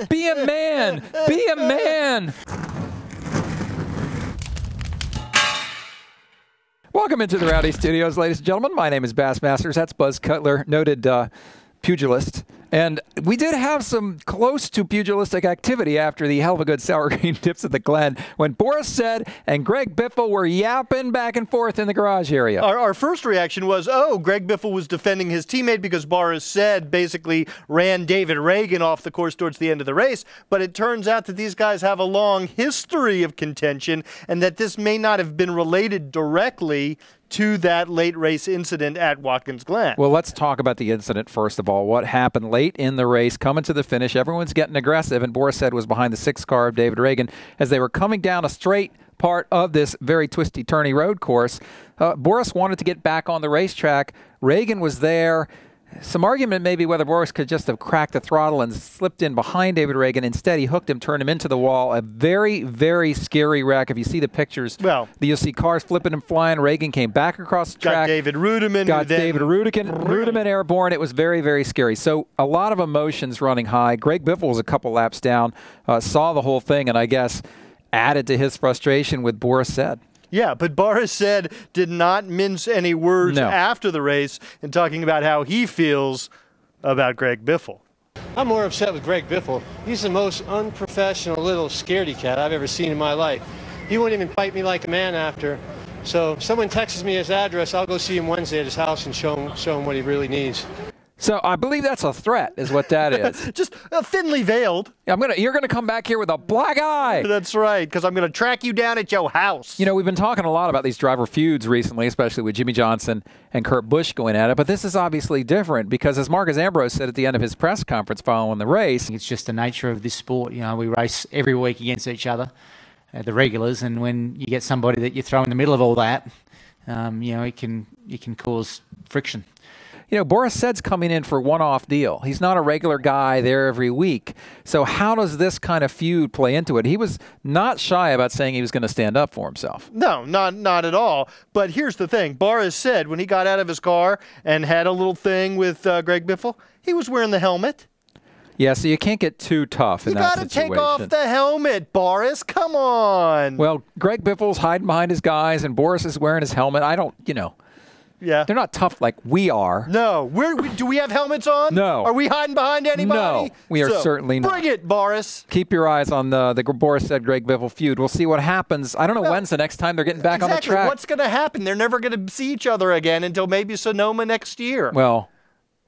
Be a man. Be a man. Welcome into the Rowdy Studios, ladies and gentlemen. My name is Bass Masters. That's Buzz Cutler, noted pugilist. And we did have some close to pugilistic activity after the hell of a good sour cream dips at the Glen when Boris Said and Greg Biffle were yapping back and forth in the garage area. Our first reaction was, oh, Greg Biffle was defending his teammate because Boris Said basically ran David Reagan off the course towards the end of the race. But it turns out that these guys have a long history of contention and that this may not have been related directly to that late race incident at Watkins Glen. Well, let's talk about the incident first of all. What happened late in the race, coming to the finish, everyone's getting aggressive, and Boris Said was behind the 6th car of David Reagan as they were coming down a straight part of this very twisty, turny road course. Boris wanted to get back on the racetrack. Reagan was there. Some argument maybe whether Boris could just have cracked the throttle and slipped in behind David Reagan. Instead, he hooked him, turned him into the wall. A very, very scary wreck. If you see the pictures, you'll see cars flipping and flying. Reagan came back across the track. Got David Rudiman. Got David Rudiman airborne. It was very, very scary. So a lot of emotions running high. Greg Biffle was a couple laps down, saw the whole thing, and I guess added to his frustration with Boris Said. Yeah, but Boris Said did not mince any words after the race in talking about how he feels about Greg Biffle. I'm more upset with Greg Biffle. He's the most unprofessional little scaredy cat I've ever seen in my life. He wouldn't even fight me like a man after. So if someone texts me his address, I'll go see him Wednesday at his house and show him what he really needs. So I believe that's a threat, is what that is. Just thinly veiled. You're gonna come back here with a black eye. That's right, because I'm gonna track you down at your house. You know, we've been talking a lot about these driver feuds recently, especially with Jimmy Johnson and Kurt Busch going at it. But this is obviously different because, as Marcus Ambrose said at the end of his press conference following the race, it's just the nature of this sport. You know, we race every week against each other, the regulars, and when you get somebody that you throw in the middle of all that, you know, it can cause friction. You know, Boris Said's coming in for a one-off deal. He's not a regular guy there every week. So how does this kind of feud play into it? He was not shy about saying he was going to stand up for himself. No, not at all. But here's the thing. Boris Said, when he got out of his car and had a little thing with Greg Biffle, he was wearing the helmet. Yeah, so you can't get too tough in that situation. You got to take off the helmet, Boris. Come on. Well, Greg Biffle's hiding behind his guys, and Boris is wearing his helmet. Yeah. They're not tough like we are. No. Do we have helmets on? No. Are we hiding behind anybody? No, we are certainly not. Bring it, Boris. Keep your eyes on the Boris Said Greg Biffle feud. We'll see what happens. I don't know when's the next time they're getting back on the track. What's going to happen? They're never going to see each other again until maybe Sonoma next year. Well,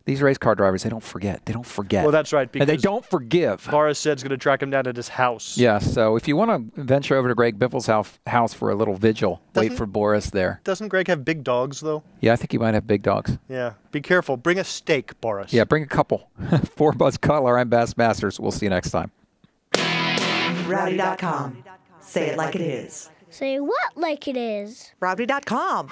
these race car drivers, they don't forget. They don't forget. Well, that's right. And they don't forgive. Boris Said's going to track him down at his house. Yeah, so if you want to venture over to Greg Biffle's house for a little vigil, wait for Boris there. Doesn't Greg have big dogs, though? Yeah, I think he might have big dogs. Yeah. Be careful. Bring a steak, Boris. Yeah, bring a couple. For Buzz Cutler, I'm Bass Masters. We'll see you next time. Rowdy.com. Say it like it is. Say what like it is? Rowdy.com.